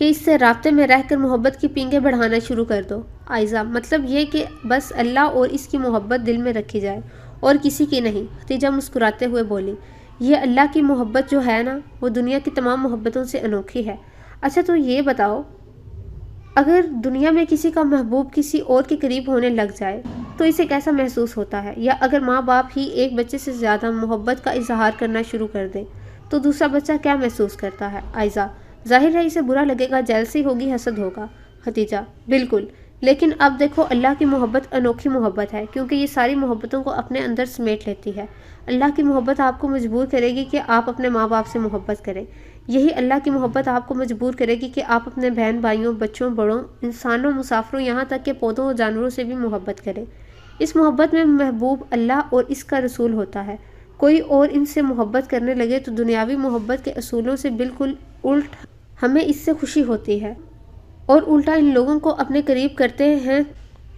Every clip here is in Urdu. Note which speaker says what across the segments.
Speaker 1: کہ اس سے رابطے میں رہ کر محبت کی پینگیں بڑھانا شروع کر دو۔ عائزہ: مطلب یہ کہ بس اللہ اور اس کی محبت دل میں رکھی جائے اور کسی کی نہیں؟ خدیجہ مسکراتے ہوئے بولی: یہ اللہ کی محبت جو ہے نا، وہ دنیا کی تمام محبتوں سے انوکھی ہے۔ اچھا تو یہ بتاؤ، اگر دنیا میں کسی کا محبوب کسی اور کے قریب ہونے لگ جائے تو اسے کیسا محسوس ہوتا ہے؟ یا اگر ماں باپ ہی ایک بچے سے زیادہ محبت کا اظہار کرنا شروع کر دے تو دوسرا بچہ کیا محسوس کرتا ہے؟ عائزہ: ظاہر ہے اسے برا لگے گا، جیلسی ہوگی، حسد ہوگا۔ خدیجہ: بالکل، لیکن اب دیکھو اللہ کی محبت انوکھی محبت ہے کیونکہ یہ ساری محبتوں کو اپنے اندر سمیٹ لیتی ہے۔ اللہ کی محبت آپ کو مجبور کرے گی کہ آپ اپنے ماں باپ سے محبت کریں۔ یہی اللہ کی محبت آپ کو مجبور کرے گی کہ آپ اپنے بہن بھائیوں، بچوں، بڑوں، انسانوں، مسافروں، یہاں تک کہ پودوں اور جانوروں سے بھی محبت کریں۔ اس محبت میں محبوب اللہ اور اس کا رسول ہوتا ہے۔ کوئی اور ان سے محبت کرنے لگے تو دنیاوی محبت کے اصولوں سے بالکل الٹ ہمیں اس سے خوشی ہوتی ہے، اور الٹا ان لوگوں کو اپنے قریب کرتے ہیں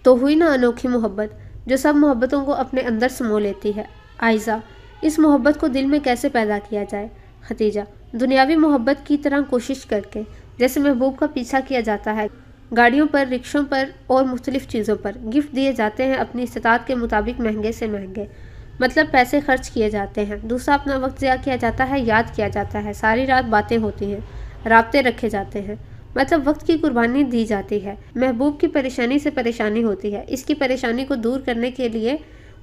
Speaker 1: تو ہوئی نا انوکھی محبت جو سب محبتوں کو اپنے اندر سمو لیتی ہے۔ عائزہ: اس محبت کو دل میں کیسے پیدا کیا جائے؟ خدیجہ: دنیاوی محبت کی طرح کوشش کر کے، جیسے محبوب کا پیچھا کیا جاتا ہے، گاڑیوں پر، رکشوں پر اور مختلف چیزوں پر گفٹ دیے جاتے ہیں اپنی استطاعت کے مطابق، مہنگے سے مہنگے، مطلب پیسے خرچ کیے جاتے ہیں۔ دوسرا اپنا وقت ضیاع کیا جاتا ہے، یاد کیا جاتا ہے، ساری رات باتیں ہوتی ہیں، رابطے رکھے جاتے ہیں، مطلب وقت کی قربانی دی جاتی ہے۔ محبوب کی پریشانی سے پریشانی ہوتی ہے، اس کی پریشانی کو دور کرنے کے لیے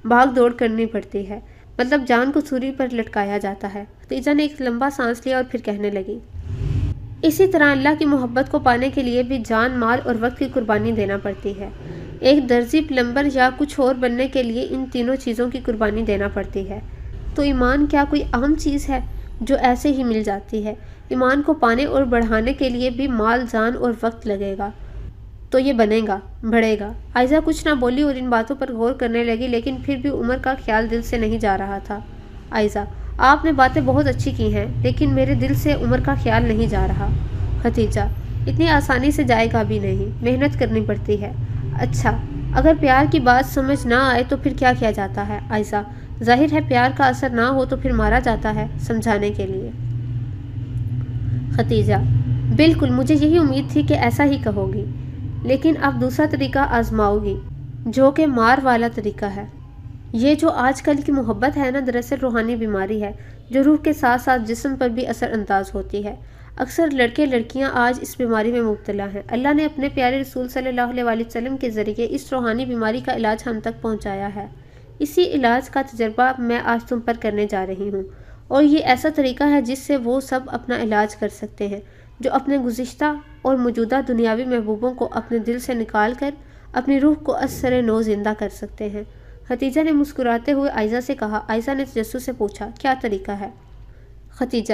Speaker 1: بھاگ دوڑ کرنی پڑتی ہے، مطلب جان کو سولی پر لٹکایا جاتا ہے۔ خدیجہ نے ایک لمبا سانس لیا اور پھر کہنے لگی: اسی طرح اللہ کی محبت کو پانے کے لیے بھی جان، مال اور وقت کی قربانی دینا پڑتی ہے۔ ایک درزی، پلمبر یا کچھ اور بننے کے لیے ان تینوں چیزوں کی قربانی دینا پڑتی ہے۔ تو ایمان کیا کوئی اہم چیز ہے جو ایسے ہی مل جاتی ہے؟ ایمان کو پانے اور بڑھانے کے لیے بھی مال، جان اور وقت لگے گا تو یہ بنے گا، بڑھے گا۔ عائزہ کچھ نہ بولی اور ان باتوں پر غور کرنے لگی، لیکن پھر بھی عمر کا خیال دل سے نہیں جا رہا تھا۔ عائزہ: آپ نے باتیں بہت اچھی کی ہیں، لیکن میرے دل سے عمر کا خیال نہیں جا رہا۔ خدیجہ: اتنی آسانی سے جائے گا بھی نہیں، محنت کرنی پڑتی ہے۔ اچھا، اگر پیار کی بات سمجھ نہ آئے تو پھر کیا کیا جاتا ہے؟ عائزہ: ظاہر ہے پیار کا اثر نہ ہو تو پھر مارا جاتا ہے، سمجھانے کے لیے۔ خدیجہ: بالکل، مجھے یہی امید تھی کہ ایسا ہی کہو گی، لیکن اب دوسرا طریقہ آزماؤ گی جو کہ مار والا طریقہ ہے۔ یہ جو آج کل کی محبت ہے نا، دراصل روحانی بیماری ہے جو روح کے ساتھ ساتھ جسم پر بھی اثر انداز ہوتی ہے۔ اکثر لڑکے لڑکیاں آج اس بیماری میں مبتلا ہیں۔ اللہ نے اپنے پیارے رسول صلی اللہ علیہ وسلم کے ذریعے اس روحانی بیماری کا علاج ہم تک پہنچایا ہے۔ اسی علاج کا تجربہ میں آج تم پر کرنے جا رہی ہوں، اور یہ ایسا طریقہ ہے جس سے وہ سب اپنا علاج کر سکتے ہیں جو اپنے گزشتہ اور موجودہ دنیاوی محبوبوں کو اپنے دل سے نکال کر اپنی روح کو از سر نو زندہ کر سکتے ہیں۔ خدیجہ نے مسکراتے ہوئے عائزہ سے کہا۔ عائزہ نے تجسس سے پوچھا: کیا طریقہ ہے؟ خدیجہ: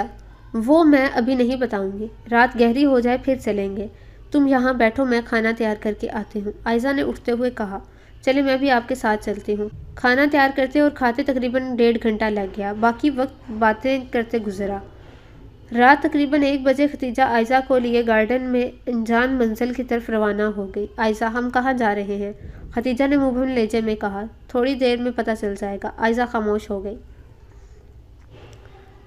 Speaker 1: وہ میں ابھی نہیں بتاؤں گی، رات گہری ہو جائے پھر چلیں گے۔ تم یہاں بیٹھو، میں کھانا تیار کر کے آتی ہوں۔ عائزہ نے اٹھتے ہوئے کہا: چلے میں بھی آپ کے ساتھ چلتی ہوں۔ کھانا تیار کرتے اور کھاتے تقریباً 1.5 گھنٹہ لگ گیا، باقی وقت باتیں کرتے گزرا۔ رات تقریباً 1 بجے خدیجہ عائزہ کو لیے گارڈن میں انجان منزل کی طرف روانہ ہو گئی۔ عائزہ: ہم کہاں جا رہے ہیں؟ خدیجہ نے مبہم لہجے میں کہا۔ تھوڑی دیر میں پتہ چل جائے گا۔ عائزہ خاموش ہو گئی۔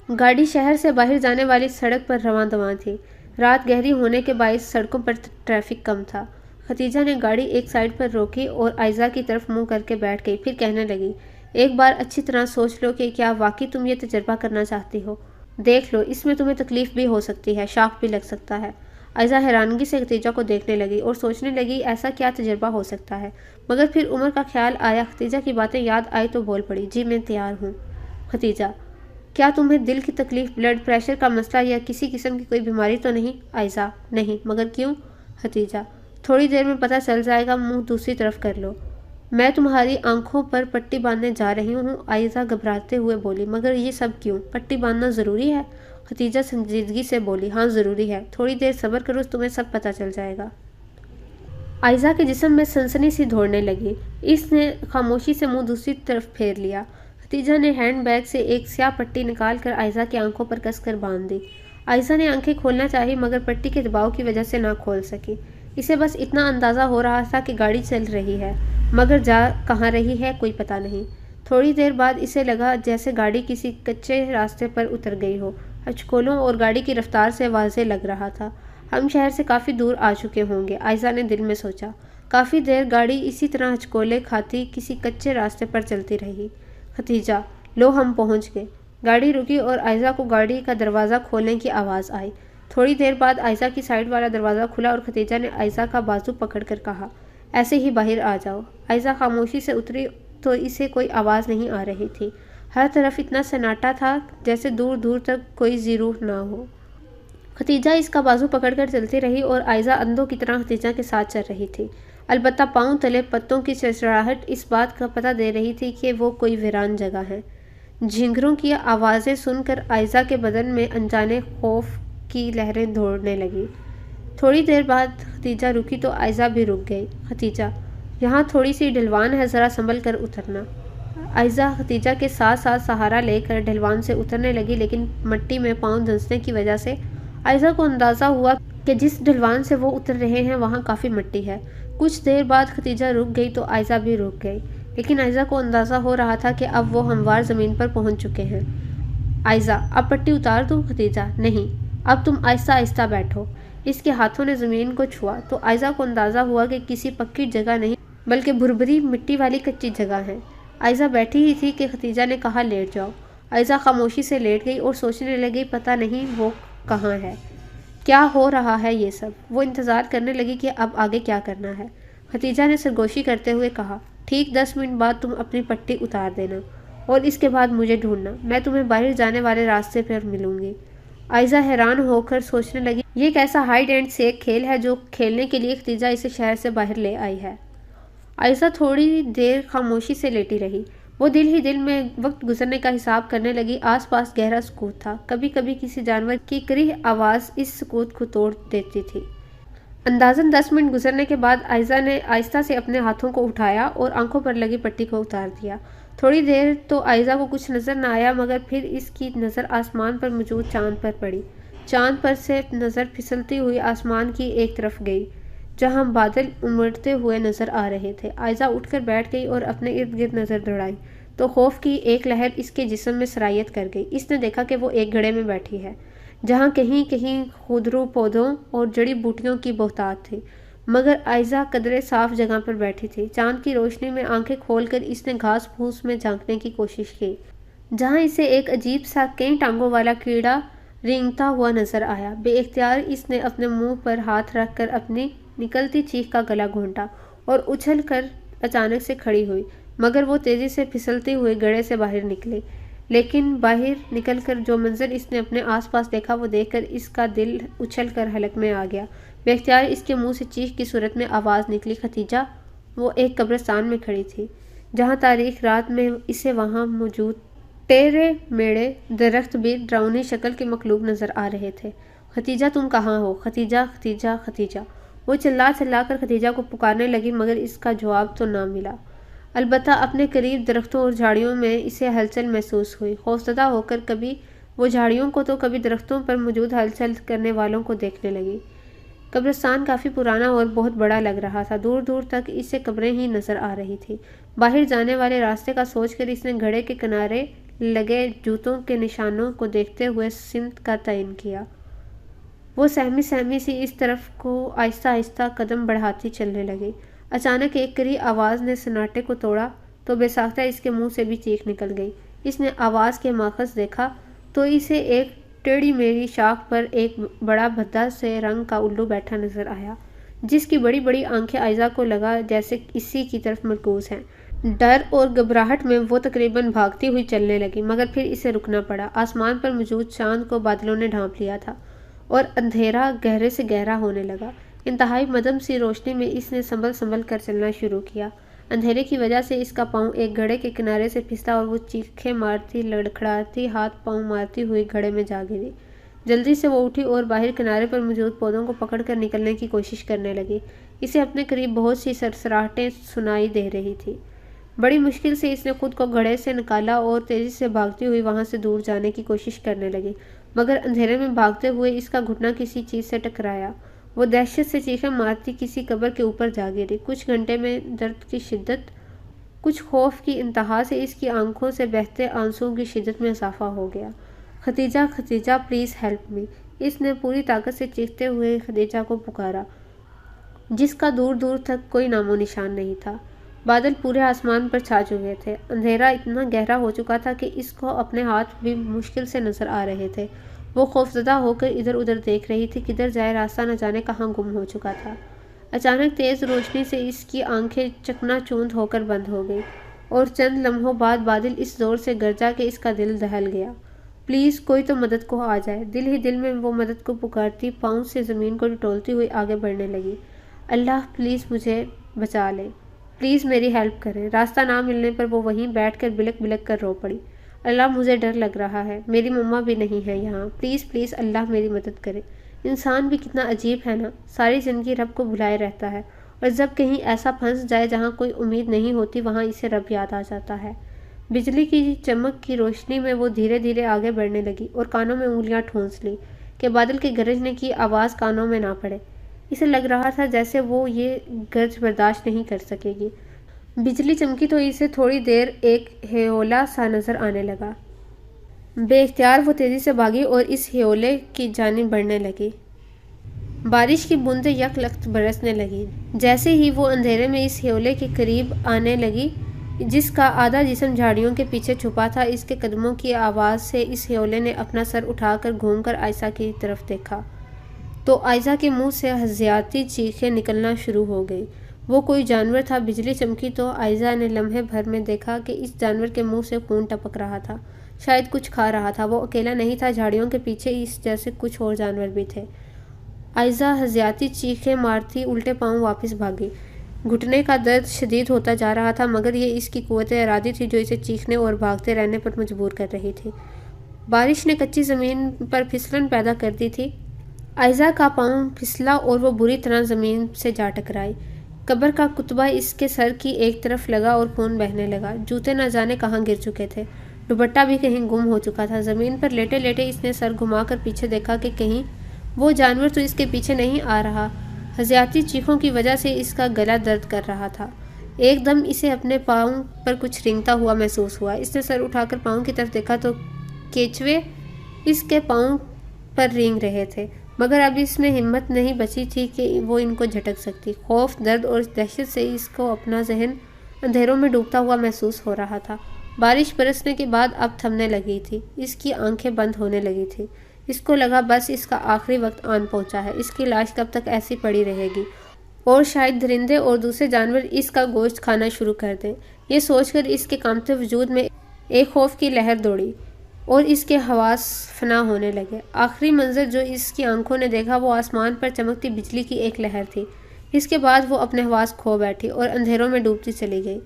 Speaker 1: گاڑی شہر سے باہر جانے والی سڑک پر رواں دواں تھی۔ رات گہری ہونے کے باعث سڑکوں پر ٹریفک کم تھا۔ خدیجہ نے گاڑی ایک سائڈ پر روکی اور عائزہ کی طرف منہ کر کے بیٹھ گئی، پھر کہنے لگی: ایک بار اچھی طرح سوچ لو کہ کیا واقعی تم یہ تجربہ کرنا چاہتی ہو؟ دیکھ لو، اس میں تمہیں تکلیف بھی ہو سکتی ہے، شاق بھی لگ سکتا ہے۔ عائزہ حیرانگی سے خدیجہ کو دیکھنے لگی اور سوچنے لگی ایسا کیا تجربہ ہو سکتا ہے، مگر پھر عمر کا خیال آیا، خدیجہ کی باتیں یاد آئی تو بول پڑی: جی میں تیار ہوں۔ خدیجہ: کیا تمہیں دل کی تکلیف، بلڈ پریشر کا مسئلہ یا کسی قسم کی کوئی بیماری تو نہیں؟ عائزہ: نہیں، مگر کیوں؟ خدیجہ: تھوڑی دیر میں پتہ چل جائے گا، منہ دوسری طرف کر لو۔ میں تمہاری آنکھوں پر پٹی باندھنے جا رہی ہوں۔ عائزہ گھبراتے ہوئے بولی: مگر یہ سب کیوں؟ پٹی باندھنا ضروری ہے؟ خدیجہ سنجیدگی سے بولی: ہاں ضروری ہے، تھوڑی دیر صبر کرو، تمہیں سب پتہ چل جائے گا۔ عائزہ کے جسم میں سنسنی سی دوڑنے لگی۔ اس نے خاموشی سے منہ دوسری طرف پھیر لیا۔ خدیجہ نے ہینڈ بیگ سے ایک سیاہ پٹی نکال کر عائزہ کی آنکھوں پر کس کر باندھ دی۔ عائزہ نے آنکھیں کھولنا چاہی مگر پٹی کے دباؤ کی وجہ سے نہ کھول سکی۔ اسے بس اتنا اندازہ ہو رہا تھا کہ گاڑی چل رہی ہے، مگر جا کہاں رہی ہے کوئی پتہ نہیں۔ تھوڑی دیر بعد اسے لگا جیسے گاڑی کسی کچے راستے پر اتر گئی ہو۔ ہچکولوں اور گاڑی کی رفتار سے واضح لگ رہا تھا۔ ہم شہر سے کافی دور آ چکے ہوں گے، عائزہ نے دل میں سوچا۔ کافی دیر گاڑی اسی طرح ہچکولے کھاتی کسی کچے راستے پر چلتی رہی۔ ختیجہ، لو ہم پہنچ گئے۔ گاڑی رکی اور عائزہ کو گاڑی کا دروازہ کھولنے کی آواز آئی۔ تھوڑی دیر بعد عائزہ کی سائیڈ والا دروازہ کھلا اور ختیجہ نے عائزہ کا بازو پکڑ کر کہا، ایسے ہی باہر آ جاؤ۔ عائزہ خاموشی سے اتری تو اسے کوئی آواز نہیں آ رہی تھی۔ ہر طرف اتنا سناٹا تھا جیسے دور دور تک کوئی ذی روح نہ ہو۔ ختیجہ اس کا بازو پکڑ کر چلتی رہی اور عائزہ اندھوں کی طرح ختیجہ کے ساتھ چل رہی تھی۔ البتہ پاؤں تلے پتوں کی چرچراہٹ اس بات کا پتہ دے رہی تھی کہ وہ کوئی ویران جگہ ہے۔ جھینگروں کی آوازیں سن کر عائزہ کے بدن میں انجانے خوف کی لہریں دوڑنے لگیں۔ تھوڑی دیر بعد ختیجہ رکی تو عائزہ بھی رک گئی۔ ختیجہ، یہاں تھوڑی سی ڈھلوان ہے، ذرا سنبھل کر اترنا۔ عائزہ ختیجہ کے ساتھ ساتھ سہارا لے کر ڈھلوان سے اترنے لگی، لیکن مٹی میں پاؤں دھنسنے کی وجہ سے عائزہ کو اندازہ ہوا کہ جس ڈھلوان سے وہ اتر رہے ہیں وہاں کافی مٹی ہے۔ کچھ دیر بعد ختیجہ رک گئی تو عائزہ بھی رک گئی، لیکن عائزہ کو اندازہ ہو رہا تھا کہ اب وہ ہموار زمین پر پہنچ چکے ہیں۔ عائزہ، اب پٹی اتار دوں؟ ختیجہ، نہیں، اب تم آہستہ آہستہ بیٹھو۔ اس کے ہاتھوں نے زمین کو چھوا تو عائزہ کو اندازہ ہوا کہ کسی پکی جگہ نہیں بلکہ بھربھری مٹی والی کچی جگہ ہے۔ عائزہ بیٹھی ہی تھی کہ ختیجہ نے کہا، لیٹ جاؤ۔ عائزہ خاموشی سے لیٹ گئی اور سوچنے لگی، پتہ نہیں وہ کہاں ہے، کیا ہو رہا ہے یہ سب۔ وہ انتظار کرنے لگی کہ اب آگے کیا کرنا ہے۔ ختیجہ نے سرگوشی کرتے ہوئے کہا، ٹھیک 10 منٹ بعد تم اپنی پٹی اتار دینا اور اس کے بعد مجھے ڈھونڈنا، میں تمہیں باہر جانے والے راستے پر ملوں گی۔ عائزہ حیران ہو کر سوچنے لگی، یہ کیسا ہائیڈ اینڈ سیک کھیل ہے جو کھیلنے کے لیے ختیجہ اسے شہر سے باہر لے آئی ہے۔ عائزہ تھوڑی دیر خاموشی سے لیٹی رہی۔ وہ دل ہی دل میں وقت گزرنے کا حساب کرنے لگی۔ آس پاس گہرا سکوت تھا، کبھی کبھی کسی جانور کی کریہ آواز اس سکوت کو توڑ دیتی تھی۔ اندازاً 10 منٹ گزرنے کے بعد عائزہ نے آہستہ سے اپنے ہاتھوں کو اٹھایا اور آنکھوں پر لگی پٹی کو اتار دیا۔ تھوڑی دیر تو عائزہ کو کچھ نظر نہ آیا، مگر پھر اس کی نظر آسمان پر موجود چاند پر پڑی۔ چاند پر سے نظر پھسلتی ہوئی آسمان کی ایک طرف گئی جہاں بادل امڑتے ہوئے نظر آ رہے تھے۔ عائزہ اٹھ کر بیٹھ گئی اور اپنے ارد گرد نظر دوڑائی تو خوف کی ایک لہر اس کے جسم میں سرایت کر گئی۔ اس نے دیکھا کہ وہ ایک گڑھے میں بیٹھی ہے جہاں کہیں کہیں خودرو پودوں اور جڑی بوٹیوں کی بہتات تھی، مگر عائزہ قدرے صاف جگہ پر بیٹھی تھی۔ چاند کی روشنی میں آنکھیں کھول کر اس نے گھاس پھوس میں جھانکنے کی کوشش کی جہاں اسے ایک عجیب سا کئی ٹانگوں والا کیڑا رینگتا ہوا نظر آیا۔ بے اختیار اس نے اپنے منہ پر ہاتھ رکھ کر اپنی نکلتی چیخ کا گلا گھونٹا اور اچھل کر اچانک سے کھڑی ہوئی، مگر وہ تیزی سے پھسلتے ہوئے گڑھے سے باہر نکلی۔ لیکن باہر نکل کر جو منظر اس نے اپنے آس پاس دیکھا وہ دیکھ کر اس کا دل اچھل کر حلق میں آ گیا۔ بے اختیار اس کے منہ سے چیخ کی صورت میں آواز نکلی، ختیجہ! وہ ایک قبرستان میں کھڑی تھی جہاں تاریک رات میں اسے وہاں موجود ٹیڑے میڑے درخت بھی ڈراؤنی شکل کے مخلوق نظر آ رہے تھے۔ ختیجہ، تم کہاں ہو؟ ختیجہ، ختیجہ، ختیجہ! وہ چلا چلا کر ختیجہ کو پکارنے لگی، مگر اس کا جواب تو نہ ملا۔ البتہ اپنے قریب درختوں اور جھاڑیوں میں اسے ہلچل محسوس ہوئی۔ خوفزدہ ہو کر کبھی وہ جھاڑیوں کو تو کبھی درختوں پر موجود ہلچل کرنے والوں کو دیکھنے لگی۔ قبرستان کافی پرانا اور بہت بڑا لگ رہا تھا، دور دور تک اسے قبریں ہی نظر آ رہی تھی۔ باہر جانے والے راستے کا سوچ کر اس نے گھڑے کے کنارے لگے جوتوں کے نشانوں کو دیکھتے ہوئے سمت کا تعین کیا۔ وہ سہمی سہمی سی اس طرف کو آہستہ آہستہ قدم بڑھاتی چلنے لگی۔ اچانک ایک کریہ آواز نے سناٹے کو توڑا تو بے ساختہ اس کے منہ سے بھی چیخ نکل گئی۔ اس نے آواز کے ماخذ دیکھا تو اسے ایک ٹیڑھی میڑھی شاخ پر ایک بڑا بھدا سے رنگ کا الو بیٹھا نظر آیا جس کی بڑی بڑی آنکھیں عائزہ کو لگا جیسے اسی کی طرف مرکوز ہیں۔ ڈر اور گھبراہٹ میں وہ تقریباً بھاگتی ہوئی چلنے لگی، مگر پھر اسے رکنا پڑا۔ آسمان پر موجود چاند کو بادلوں نے ڈھانپ لیا تھا اور اندھیرا گہرے سے گہرا ہونے لگا۔ انتہائی مدھم سی روشنی میں اس نے سنبھل سنبھل کر چلنا شروع کیا۔ اندھیرے کی وجہ سے اس کا پاؤں ایک گھڑے کے کنارے سے پھسلا اور وہ چیخیں مارتی لڑکھڑاتی ہاتھ پاؤں مارتی ہوئی گھڑے میں جا گری۔ جلدی سے وہ اٹھی اور باہر کنارے پر موجود پودوں کو پکڑ کر نکلنے کی کوشش کرنے لگی۔ اسے اپنے قریب بہت سی سرسراہٹیں سنائی دے رہی تھی۔ بڑی مشکل سے اس نے خود کو گھڑے سے نکالا اور تیزی سے بھاگتی ہوئی وہاں سے دور جانے کی کوشش کرنے لگی، مگر اندھیرے میں بھاگتے ہوئے اس کا گھٹنا کسی چیز سے ٹکرایا۔ وہ دہشت سے چیخیں مارتی کسی قبر کے اوپر جا گری۔ کچھ گھنٹے میں درد کی شدت، کچھ خوف کی انتہا سے اس کی آنکھوں سے بہتے آنسوؤں کی شدت میں اضافہ ہو گیا۔ Khatija, Khatija, please help me! اس نے پوری طاقت سے چیختے ہوئے خدیجہ کو پکارا، جس کا دور دور تک کوئی نام و نشان نہیں تھا۔ بادل پورے آسمان پر چھا چکے تھے، اندھیرا اتنا گہرا ہو چکا تھا کہ اس کو اپنے ہاتھ بھی مشکل سے نظر آ رہے تھے۔ وہ خوفزدہ ہو کر ادھر ادھر دیکھ رہی تھی، کدھر جائے راستہ نہ جانے کہاں گم ہو چکا تھا۔ اچانک تیز روشنی سے اس کی آنکھیں چکنا چوند ہو کر بند ہو گئی، اور چند لمحوں بعد بادل اس زور سے گرجا کہ اس کا دل دہل گیا۔ پلیز کوئی تو مدد کو آ جائے، دل ہی دل میں وہ مدد کو پکارتی پاؤں سے زمین کو ٹٹولتی ہوئی آگے بڑھنے لگی۔ اللہ پلیز مجھے بچا لے، پلیز میری ہیلپ کریں۔ راستہ نہ ملنے پر وہ وہیں بیٹھ کر بلک بلک کر رو پڑی۔ اللہ مجھے ڈر لگ رہا ہے، میری مما بھی نہیں ہے یہاں، پلیز پلیز اللہ میری مدد کرے۔ انسان بھی کتنا عجیب ہے نا، ساری زندگی رب کو بھلائے رہتا ہے، اور جب کہیں ایسا پھنس جائے جہاں کوئی امید نہیں ہوتی وہاں اسے رب یاد آ جاتا ہے۔ بجلی کی چمک کی روشنی میں وہ دھیرے دھیرے آگے بڑھنے لگی اور کانوں میں انگلیاں ٹھونس لی کہ بادل کے گرجنے کی آواز کانوں میں نہ پڑے۔ اسے لگ رہا تھا جیسے وہ یہ گرج برداشت نہیں کر سکے گی۔ بجلی چمکی تو اسے تھوڑی دیر ایک ہیولا سا نظر آنے لگا۔ بے اختیار وہ تیزی سے بھاگی اور اس ہیولے کی جانب بڑھنے لگی۔ بارش کی بوندیں یک لخت برسنے لگی۔ جیسے ہی وہ اندھیرے میں اس ہیولے کے قریب آنے لگی، جس کا آدھا جسم جھاڑیوں کے پیچھے چھپا تھا، اس کے قدموں کی آواز سے اس ہیولے نے اپنا سر اٹھا کر گھوم کر عائشہ کی طرف دیکھا تو عائشہ کے منہ سے ہزیاتی چیخیں نکلنا شروع ہو گئی۔ وہ کوئی جانور تھا۔ بجلی چمکی تو عائشہ نے لمحے بھر میں دیکھا کہ اس جانور کے منہ سے خون ٹپک رہا تھا، شاید کچھ کھا رہا تھا۔ وہ اکیلا نہیں تھا، جھاڑیوں کے پیچھے اس جیسے کچھ اور جانور بھی تھے۔ عائشہ ہزیاتی چیخیں مارتی الٹے پاؤں واپس بھاگی۔ گھٹنے کا درد شدید ہوتا جا رہا تھا، مگر یہ اس کی قوت ارادی تھی جو اسے چیخنے اور بھاگتے رہنے پر مجبور کر رہی تھی۔ بارش نے کچی زمین پر پھسلن پیدا کر دی تھی۔ عائشہ کا پاؤں پھسلا اور وہ بری طرح زمین سے جا ٹکرائی۔ قبر کا کتبہ اس کے سر کی ایک طرف لگا اور خون بہنے لگا۔ جوتے نہ جانے کہاں گر چکے تھے، دوپٹہ بھی کہیں گم ہو چکا تھا۔ زمین پر لیٹے لیٹے اس نے سر گھما کر پیچھے دیکھا کہ کہیں وہ جانور تو اس کے پیچھے نہیں آ رہا۔ ہزیاتی چیخوں کی وجہ سے اس کا گلا درد کر رہا تھا۔ ایک دم اسے اپنے پاؤں پر کچھ رینگتا ہوا محسوس ہوا۔ اس نے سر اٹھا کر پاؤں کی طرف دیکھا تو کیچوے اس کے پاؤں پر رینگ رہے تھے، مگر اب اس میں ہمت نہیں بچی تھی کہ وہ ان کو جھٹک سکتی۔ خوف، درد اور دہشت سے اس کو اپنا ذہن اندھیروں میں ڈوبتا ہوا محسوس ہو رہا تھا۔ بارش برسنے کے بعد اب تھمنے لگی تھی، اس کی آنکھیں بند ہونے لگی تھی۔ اس کو لگا بس اس کا آخری وقت آن پہنچا ہے، اس کی لاش کب تک ایسی پڑی رہے گی اور شاید درندے اور دوسرے جانور اس کا گوشت کھانا شروع کر دیں۔ یہ سوچ کر اس کے کانپتے وجود میں ایک خوف کی لہر دوڑی اور اس کے حواس فنا ہونے لگے۔ آخری منظر جو اس کی آنکھوں نے دیکھا وہ آسمان پر چمکتی بجلی کی ایک لہر تھی۔ اس کے بعد وہ اپنے حواس کھو بیٹھی اور اندھیروں میں ڈوبتی چلی گئی۔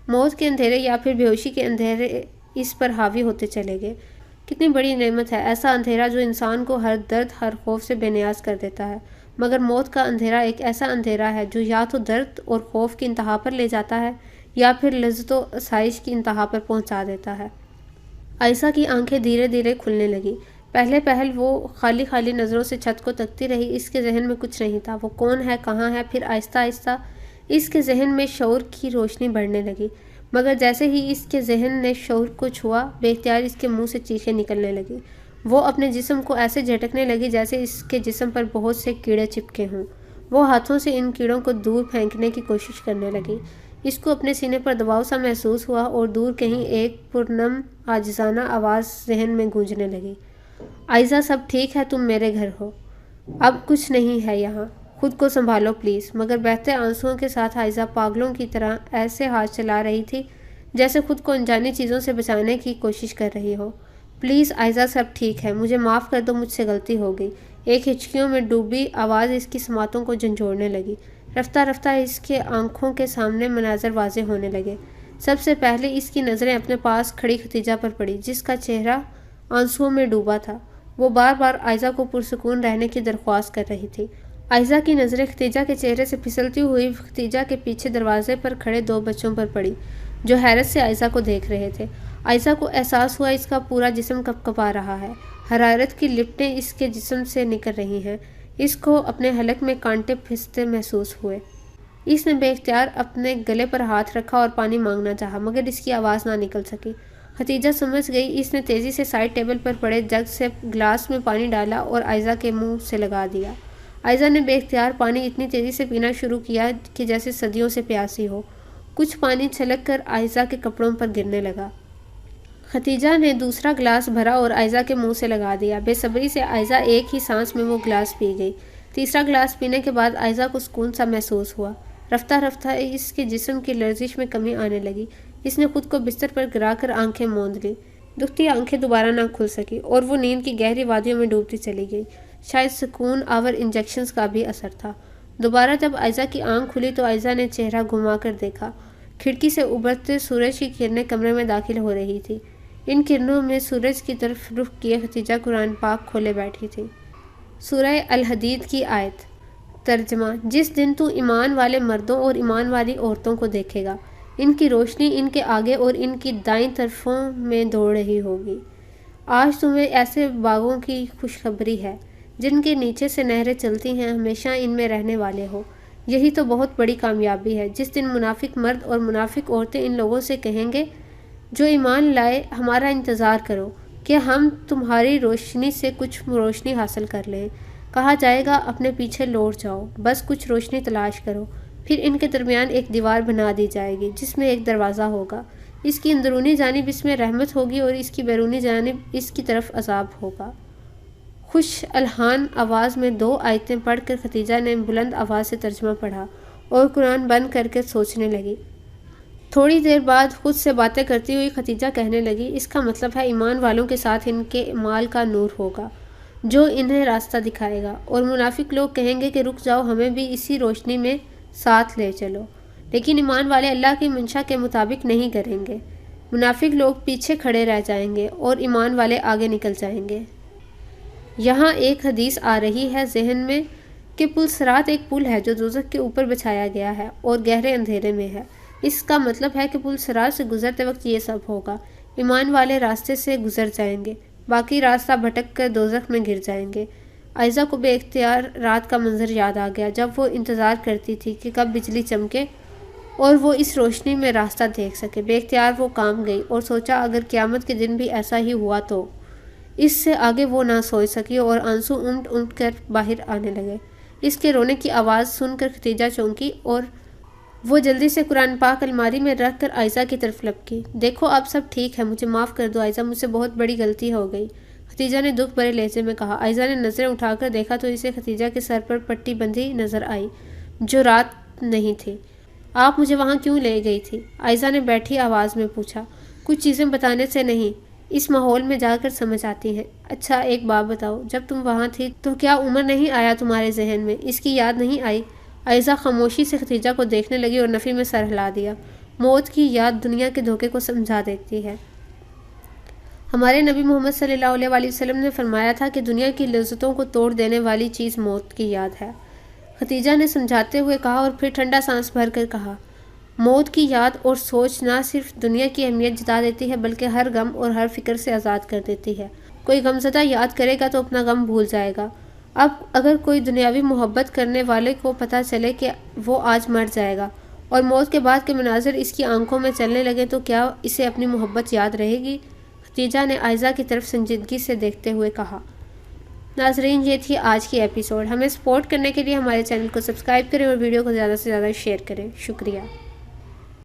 Speaker 1: موت کے اندھیرے یا پھر بے ہوشی کے اندھیرے اس پر حاوی ہوتے چلے گئے۔ کتنی بڑی نعمت ہے ایسا اندھیرا جو انسان کو ہر درد، ہر خوف سے بے نیاز کر دیتا ہے، مگر موت کا اندھیرا ایک ایسا اندھیرا ہے جو یا تو درد اور خوف کی انتہا پر لے جاتا ہے یا پھر لذت و آسائش کی انتہا پر پہنچا دیتا ہے۔ عائشہ کی آنکھیں دھیرے دھیرے کھلنے لگیں۔ پہلے پہل وہ خالی خالی نظروں سے چھت کو تکتی رہی۔ اس کے ذہن میں کچھ نہیں تھا، وہ کون ہے، کہاں ہے۔ پھر آہستہ آہستہ اس کے ذہن میں شعور کی روشنی بڑھنے لگی، مگر جیسے ہی اس کے ذہن نے شعور کو چھوا، بے اختیار اس کے منہ سے چیخیں نکلنے لگی۔ وہ اپنے جسم کو ایسے جھٹکنے لگی جیسے اس کے جسم پر بہت سے کیڑے چپکے ہوں۔ وہ ہاتھوں سے ان کیڑوں کو دور پھینکنے کی کوشش کرنے لگی۔ اس کو اپنے سینے پر دباؤ سا محسوس ہوا اور دور کہیں ایک پرنم عاجزانہ آواز ذہن میں گونجنے لگی، عائشہ سب ٹھیک ہے، تم میرے گھر ہو، اب کچھ نہیں ہے یہاں، خود کو سنبھالو پلیز۔ مگر بہتے آنسوؤں کے ساتھ عائشہ پاگلوں کی طرح ایسے ہاتھ چلا رہی تھی جیسے خود کو انجانی چیزوں سے بچانے کی کوشش کر رہی ہو۔ پلیز عائشہ سب ٹھیک ہے، مجھے معاف کر دو، مجھ سے غلطی ہو گئی۔ ایک ہچکیوں میں ڈوبی آواز اس کی سماعتوں کو جھنجھوڑنے لگی۔ رفتہ رفتہ اس کے آنکھوں کے سامنے مناظر واضح ہونے لگے۔ سب سے پہلے اس کی نظریں اپنے پاس کھڑی خدیجہ پر پڑی، جس کا چہرہ آنسوؤں میں ڈوبا تھا۔ وہ بار بار عائشہ کو پرسکون رہنے کی درخواست کر رہی تھی۔ عائشہ کی نظریں خدیجہ کے چہرے سے پھسلتی ہوئی خدیجہ کے پیچھے دروازے پر کھڑے دو بچوں پر پڑی، جو حیرت سے عائشہ کو دیکھ رہے تھے۔ عائشہ کو احساس ہوا اس کا پورا جسم کپکپا رہا ہے، حرارت کی لپٹیں اس کے جسم سے نکل رہی ہیں۔ اس کو اپنے حلق میں کانٹے پھنستے محسوس ہوئے۔ اس نے بے اختیار اپنے گلے پر ہاتھ رکھا اور پانی مانگنا چاہا، مگر اس کی آواز نہ نکل سکی۔ ختیجہ سمجھ گئی۔ اس نے تیزی سے سائڈ ٹیبل پر پڑے جگ سے گلاس میں پانی ڈالا اور عائزہ کے منہ سے لگا دیا۔ عائزہ نے بے اختیار پانی اتنی تیزی سے پینا شروع کیا کہ جیسے صدیوں سے پیاسی ہو۔ کچھ پانی چھلک کر عائزہ کے کپڑوں پر گرنے لگا۔ ختیجہ نے دوسرا گلاس بھرا اور عائزہ کے منہ سے لگا دیا۔ بے صبری سے عائزہ ایک ہی سانس میں وہ گلاس پی گئی۔ تیسرا گلاس پینے کے بعد عائزہ کو سکون سا محسوس ہوا۔ رفتہ رفتہ اس کے جسم کی لرزش میں کمی آنے لگی۔ اس نے خود کو بستر پر گرا کر آنکھیں موند لی۔ دکھتی آنکھیں دوبارہ نہ کھل سکی اور وہ نیند کی گہری وادیوں میں ڈوبتی چلی گئی۔ شاید سکون آور انجیکشنز کا بھی اثر تھا۔ دوبارہ جب عائزہ کی آنکھ کھلی تو عائزہ نے چہرہ گھما کر دیکھا۔ کھڑکی سے ابھرتے سورج کی کرنیں کمرے میں داخل ہو رہی تھی۔ ان کرنوں میں سورج کی طرف رخ کیے ختیجہ قرآن پاک کھولے بیٹھی تھی۔ سورہ الحدید کی آیت۔ ترجمہ: جس دن تو ایمان والے مردوں اور ایمان والی عورتوں کو دیکھے گا، ان کی روشنی ان کے آگے اور ان کی دائیں طرفوں میں دوڑ رہی ہوگی۔ آج تمہیں ایسے باغوں کی خوشخبری ہے جن کے نیچے سے نہریں چلتی ہیں، ہمیشہ ان میں رہنے والے ہو۔ یہی تو بہت بڑی کامیابی ہے۔ جس دن منافق مرد اور منافق عورتیں ان لوگوں سے کہیں گے جو ایمان لائے، ہمارا انتظار کرو کہ ہم تمہاری روشنی سے کچھ روشنی حاصل کر لیں۔ کہا جائے گا اپنے پیچھے لوٹ جاؤ، بس کچھ روشنی تلاش کرو۔ پھر ان کے درمیان ایک دیوار بنا دی جائے گی جس میں ایک دروازہ ہوگا۔ اس کی اندرونی جانب اس میں رحمت ہوگی اور اس کی بیرونی جانب اس کی طرف عذاب ہوگا۔ خوش الحان آواز میں 2 آیتیں پڑھ کر ختیجہ نے بلند آواز سے ترجمہ پڑھا اور قرآن بند کر کے سوچنے لگی۔ تھوڑی دیر بعد خود سے باتیں کرتی ہوئی ختیجہ کہنے لگی، اس کا مطلب ہے ایمان والوں کے ساتھ ان کے اعمال کا نور ہوگا جو انہیں راستہ دکھائے گا، اور منافق لوگ کہیں گے کہ رک جاؤ، ہمیں بھی اسی روشنی میں ساتھ لے چلو۔ لیکن ایمان والے اللہ کی منشا کے مطابق نہیں کریں گے۔ منافق لوگ پیچھے کھڑے رہ جائیں گے اور ایمان والے آگے نکل جائیں گے۔ یہاں ایک حدیث آ رہی ہے ذہن میں کہ پل صراط ایک پل ہے جو دوزخ کے اوپر بچھایا گیا ہے اور گہرے اندھیرے میں ہے۔ اس کا مطلب ہے کہ پل صراط سے گزرتے وقت یہ سب ہوگا۔ ایمان والے راستے سے گزر جائیں گے، باقی راستہ بھٹک کر دوزخ میں گر جائیں گے۔ عائزہ کو بے اختیار رات کا منظر یاد آ گیا جب وہ انتظار کرتی تھی کہ کب بجلی چمکے اور وہ اس روشنی میں راستہ دیکھ سکے۔ بے اختیار وہ کام گئی اور سوچا اگر قیامت کے دن بھی ایسا ہی ہوا تو۔ اس سے آگے وہ نہ سوچ سکی اور آنسو امٹ امٹ کر باہر آنے لگے۔ اس کے رونے کی آواز سن کر ختیجہ چونکی اور وہ جلدی سے قرآن پاک الماری میں رکھ کر عائزہ کی طرف لپکی۔ دیکھو اب سب ٹھیک ہے، مجھے معاف کر دو عائزہ، مجھ سے بہت بڑی غلطی ہو گئی، ختیجہ نے دکھ بھرے لہجے میں کہا۔ عائزہ نے نظریں اٹھا کر دیکھا تو اسے ختیجہ کے سر پر پٹی بندھی نظر آئی جو رات نہیں تھی۔ آپ مجھے وہاں کیوں لے گئی تھی؟ عائزہ نے بیٹھی آواز میں پوچھا۔ کچھ چیزیں بتانے سے نہیں، اس ماحول میں جا کر سمجھ آتی ہیں۔ اچھا ایک بات بتاؤ، جب تم وہاں تھی تو کیا عمر نہیں آیا تمہارے ذہن میں؟ اس کی یاد نہیں آئی؟ عائزہ خاموشی سے ختیجہ کو دیکھنے لگی اور نفی میں سر ہلا دیا۔ موت کی یاد دنیا کے دھوکے کو سمجھا دیتی ہے۔ ہمارے نبی محمد صلی اللہ علیہ وآلہ وسلم نے فرمایا تھا کہ دنیا کی لذتوں کو توڑ دینے والی چیز موت کی یاد ہے، ختیجہ نے سمجھاتے ہوئے کہا اور پھر ٹھنڈا سانس بھر کر کہا، موت کی یاد اور سوچ نہ صرف دنیا کی اہمیت جتا دیتی ہے بلکہ ہر غم اور ہر فکر سے آزاد کر دیتی ہے۔ کوئی غمزدہ یاد کرے گا تو اپنا غم بھول جائے گا۔ اب اگر کوئی دنیاوی محبت کرنے والے کو پتہ چلے کہ وہ آج مر جائے گا اور موت کے بعد کے مناظر اس کی آنکھوں میں چلنے لگے تو کیا اسے اپنی محبت یاد رہے گی؟ ختیجہ نے عائزہ کی طرف سنجیدگی سے دیکھتے ہوئے کہا۔ ناظرین، یہ تھی آج کی ایپیسوڈ۔ ہمیں سپورٹ کرنے کے لیے ہمارے چینل کو سبسکرائب کریں اور ویڈیو کو زیادہ سے زیادہ شیئر کریں۔ شکریہ۔